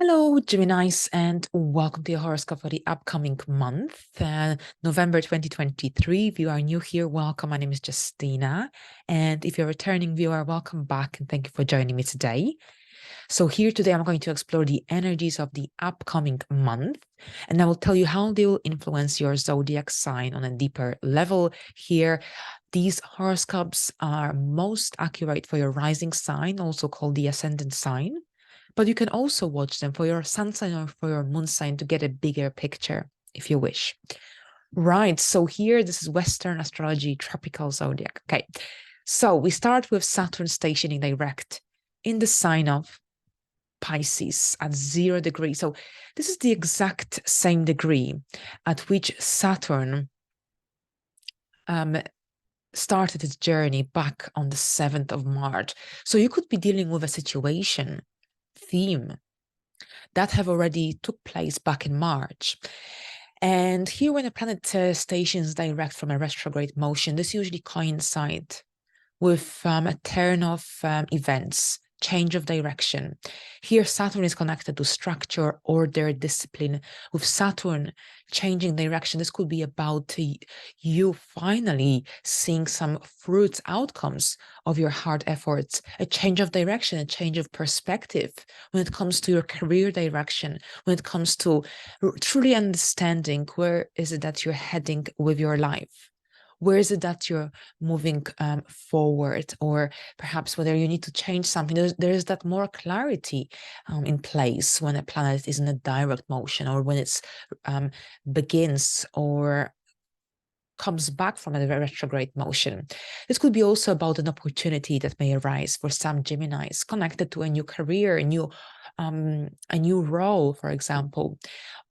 Hello, Geminis, and welcome to your horoscope for the upcoming month, November 2023. If you are new here, welcome. My name is Justina. And if you're a returning viewer, welcome back and thank you for joining me today. So here today, I'm going to explore the energies of the upcoming month, and I will tell you how they will influence your zodiac sign on a deeper level here. These horoscopes are most accurate for your rising sign, also called the ascendant sign. But you can also watch them for your sun sign or for your moon sign to get a bigger picture if you wish. Right, so here this is Western astrology, tropical zodiac. Okay, so we start with Saturn stationing direct in the sign of Pisces at 0 degrees. So this is the exact same degree at which Saturn started its journey back on the 7th of March. So you could be dealing with a situation, theme, that have already took place back in March. And here when a planet stations direct from a retrograde motion, this usually coincides with a turn of events, change of direction. Here, Saturn is connected to structure, order, discipline. With Saturn changing direction, this could be about you finally seeing some fruits, outcomes of your hard efforts, a change of direction, a change of perspective when it comes to your career direction, when it comes to truly understanding where is it that you're heading with your life. Where is it that you're moving forward, or perhaps whether you need to change something? There is that more clarity in place when a planet is in a direct motion, or when it's begins or comes back from a retrograde motion. This could be also about an opportunity that may arise for some Geminis connected to a new career, a new role, for example,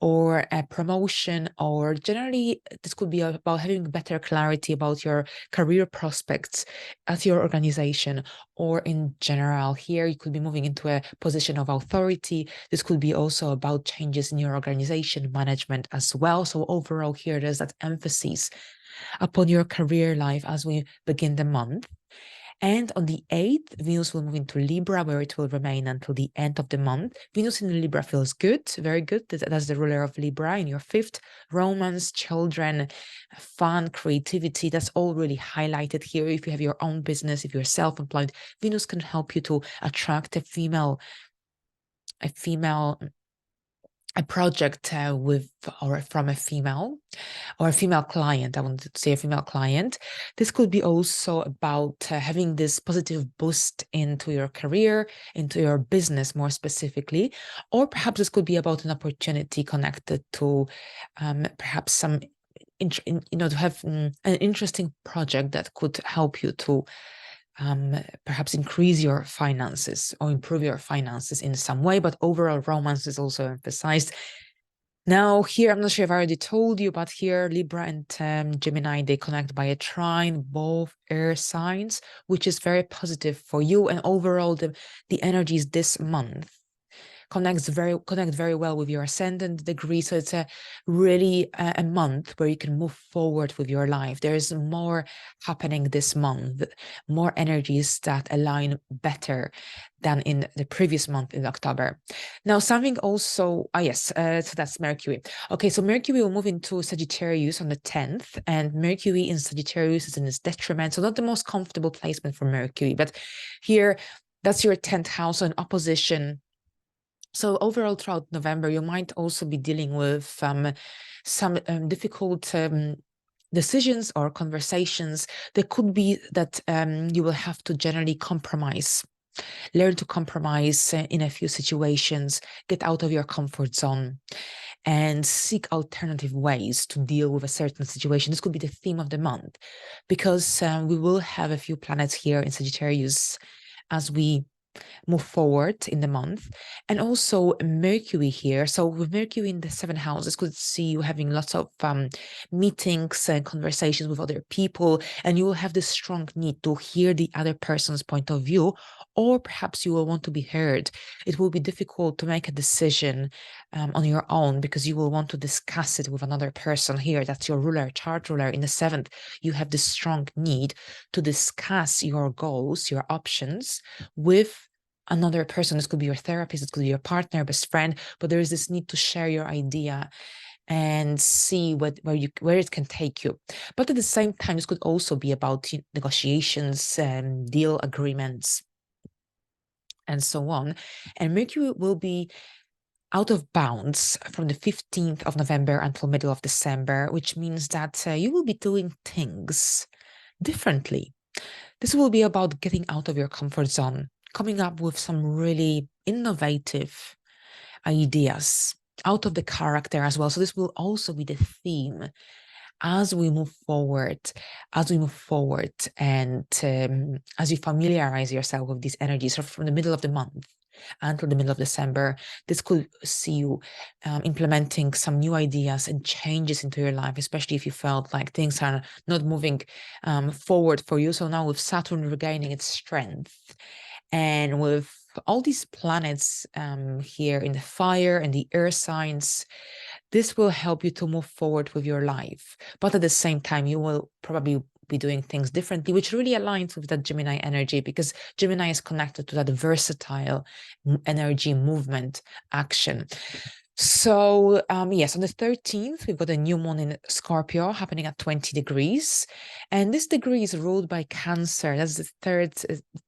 or a promotion, or generally this could be about having better clarity about your career prospects at your organization, or in general. Here you could be moving into a position of authority. This could be also about changes in your organization management as well. So overall here there's that emphasis upon your career life as we begin the month. And on the 8th, Venus will move into Libra, where it will remain until the end of the month. Venus in Libra feels good, very good. That's the ruler of Libra. In your 5th, romance, children, fun, creativity, that's all really highlighted here. If you have your own business, if you're self-employed, Venus can help you to attract a project with or from a female, or a female client. I wanted to say a female client. This could be also about having this positive boost into your career, into your business more specifically, or perhaps this could be about an opportunity connected to perhaps some to have an interesting project that could help you to perhaps increase your finances or improve your finances in some way, but overall romance is also emphasized. Now here, I'm not sure if I already told you, but here Libra and Gemini, they connect by a trine, both air signs, which is very positive for you. And overall, the energies this month connect very well with your ascendant degree. So it's a really a month where you can move forward with your life. There is more happening this month, more energies that align better than in the previous month in October. Now, something also, so that's Mercury. Okay, so Mercury will move into Sagittarius on the 10th, and Mercury in Sagittarius is in its detriment. So not the most comfortable placement for Mercury, but here, that's your 10th house, so in opposition. So overall, throughout November, you might also be dealing with some difficult decisions or conversations. There could be that you will have to generally compromise, learn to compromise in a few situations, get out of your comfort zone, and seek alternative ways to deal with a certain situation. This could be the theme of the month, because we will have a few planets here in Sagittarius as we move forward in the month. And also Mercury here. So with Mercury in the 7th house, this could see you having lots of meetings and conversations with other people, and you will have this strong need to hear the other person's point of view, or perhaps you will want to be heard. It will be difficult to make a decision on your own, because you will want to discuss it with another person here. That's your ruler, chart ruler in the 7th. You have this strong need to discuss your goals, your options with another person. This could be your therapist, it could be your partner, best friend, but there is this need to share your idea and see where it can take you. But at the same time, this could also be about negotiations, deal agreements, and so on. And Mercury will be out of bounds from the 15th of November until middle of December, which means that you will be doing things differently. This will be about getting out of your comfort zone, coming up with some really innovative ideas out of the character as well. So this will also be the theme as we move forward, and as you familiarize yourself with these energies. So from the middle of the month until the middle of December, this could see you implementing some new ideas and changes into your life, especially if you felt like things are not moving forward for you. So now with Saturn regaining its strength, and with all these planets here in the fire and the air signs, this will help you to move forward with your life. But at the same time, you will probably be doing things differently, which really aligns with that Gemini energy, because Gemini is connected to that versatile energy, movement, action. So yes, on the 13th, we've got a new moon in Scorpio happening at 20 degrees. And this degree is ruled by Cancer. That's the third,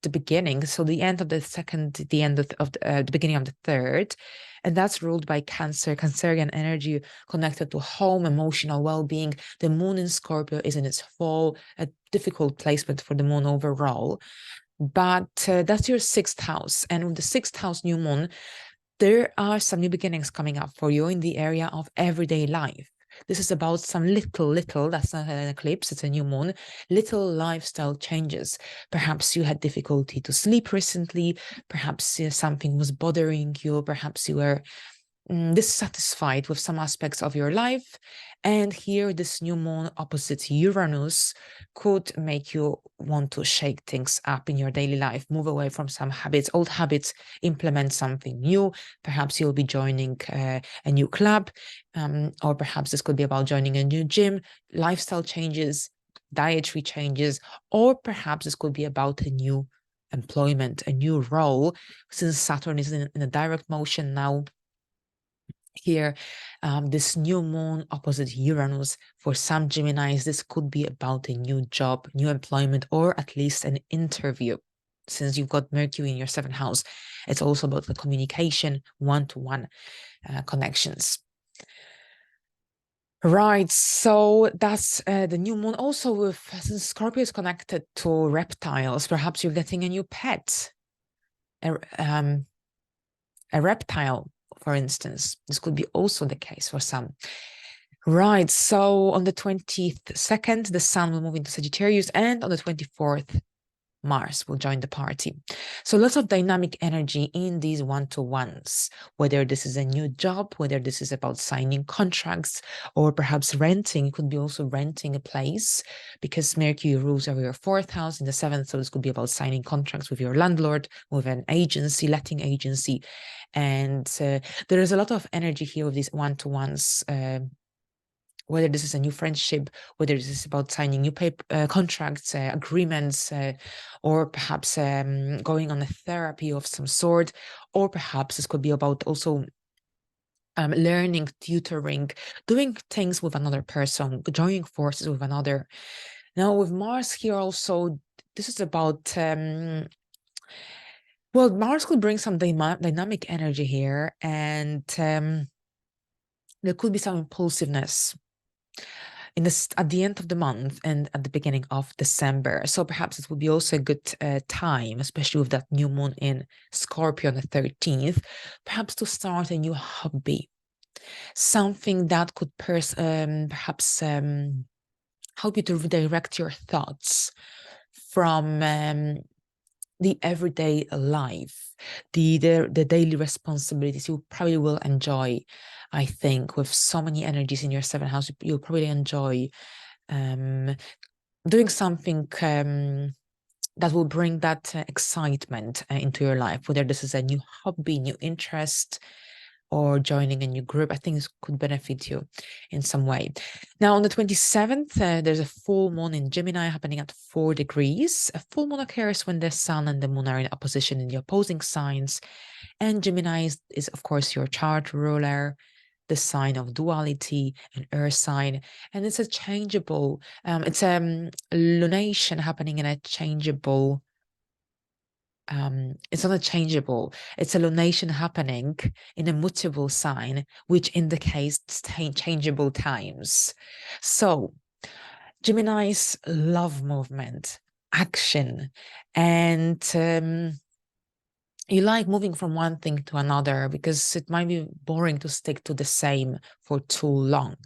the beginning. So the end of the second, the end of the beginning of the third. And that's ruled by Cancer, Cancerian energy connected to home, emotional well-being. The moon in Scorpio is in its fall, a difficult placement for the moon overall. But that's your 6th house. And with the 6th house new moon, there are some new beginnings coming up for you in the area of everyday life. This is about some little, that's not an eclipse, it's a new moon, little lifestyle changes. Perhaps you had difficulty to sleep recently, perhaps something was bothering you, perhaps you were dissatisfied with some aspects of your life. And here, this new moon opposite Uranus could make you want to shake things up in your daily life, move away from some habits, old habits, implement something new. Perhaps you'll be joining a new club, or perhaps this could be about joining a new gym, lifestyle changes, dietary changes, or perhaps this could be about a new employment, a new role, since Saturn is in a direct motion now. Here, this new moon opposite Uranus, for some Geminis, this could be about a new job, new employment, or at least an interview. Since you've got Mercury in your 7th house, it's also about the communication, one-to-one connections. Right, so that's the new moon. Also, since Scorpio is connected to reptiles, perhaps you're getting a new pet, a reptile, for instance. This could be also the case for some. Right, so on the 22nd, the sun will move into Sagittarius, and on the 24th, Mars will join the party. So lots of dynamic energy in these one-to-ones, whether this is a new job, whether this is about signing contracts, or perhaps renting. It could be also renting a place, because Mercury rules over your 4th house in the 7th. So this could be about signing contracts with your landlord, with an agency, letting agency. And there is a lot of energy here with these one-to-ones, whether this is a new friendship, whether this is about signing new contracts, agreements, or perhaps going on a therapy of some sort, or perhaps this could be about also learning, tutoring, doing things with another person, joining forces with another. Now with Mars here also, this is about, well, Mars could bring some dynamic energy here, and there could be some impulsiveness at the end of the month and at the beginning of December. So perhaps it would be also a good time, especially with that new moon in Scorpio on the 13th, perhaps to start a new hobby, something that could perhaps help you to redirect your thoughts from the everyday life, the daily responsibilities. You probably will enjoy, I think, with so many energies in your 7th house, you'll probably enjoy doing something that will bring that excitement into your life, whether this is a new hobby, new interest, or joining a new group. I think this could benefit you in some way. Now, on the 27th, there's a full moon in Gemini happening at 4 degrees. A full moon occurs when the sun and the moon are in opposition in the opposing signs. And Gemini is of course, your chart ruler, the sign of duality, an earth sign. And it's a changeable, it's a lunation happening in a changeable it's not a changeable, it's a lunation happening in a mutable sign, which indicates changeable times. So Gemini's love movement, action, and you like moving from one thing to another because it might be boring to stick to the same for too long.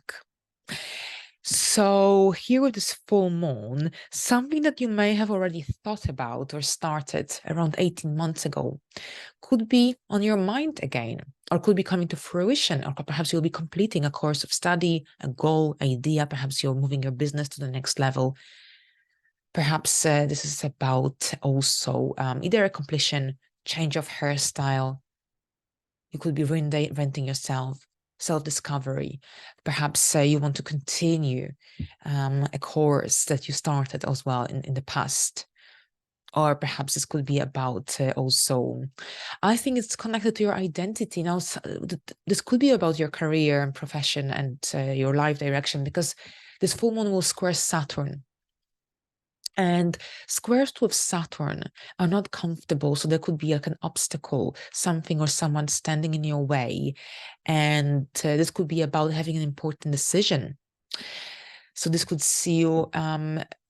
So here with this full moon, something that you may have already thought about or started around 18 months ago could be on your mind again, or could be coming to fruition, or perhaps you'll be completing a course of study, a goal, idea, perhaps you're moving your business to the next level. Perhaps this is about also either a completion, change of hairstyle. You could be reinventing yourself, self-discovery. Perhaps you want to continue a course that you started as well in the past. Or perhaps this could be about also, I think it's connected to your identity. Now, this could be about your career and profession and your life direction, because this full moon will square Saturn. And squares with Saturn are not comfortable. So there could be like an obstacle, something or someone standing in your way. And this could be about having an important decision. So this could see you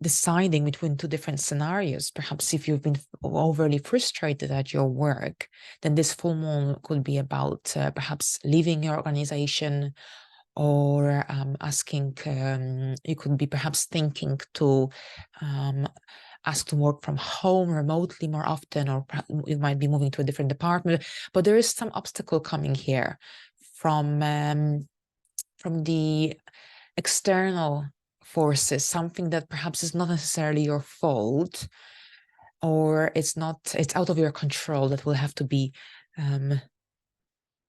deciding between two different scenarios. Perhaps if you've been overly frustrated at your work, then this full moon could be about perhaps leaving your organization, or asking, you could be perhaps thinking to ask to work from home remotely more often, or you might be moving to a different department. But there is some obstacle coming here from the external forces, something that perhaps is not necessarily your fault, or it's out of your control, that will have to be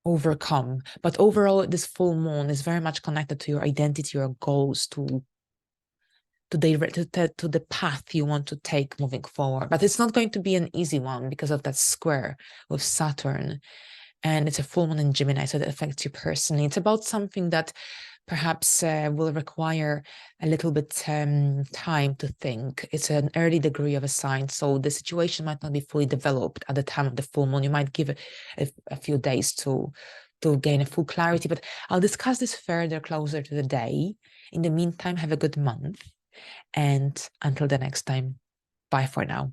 overcome. But overall, this full moon is very much connected to your identity, your goals, to the path you want to take moving forward. But it's not going to be an easy one because of that square with Saturn. And it's a full moon in Gemini, so that affects you personally. It's about something that perhaps will require a little bit time to think. It's an early degree of a sign, so the situation might not be fully developed at the time of the full moon. You might give it a few days to gain a full clarity, but I'll discuss this further closer to the day. In the meantime, have a good month, and until the next time, bye for now.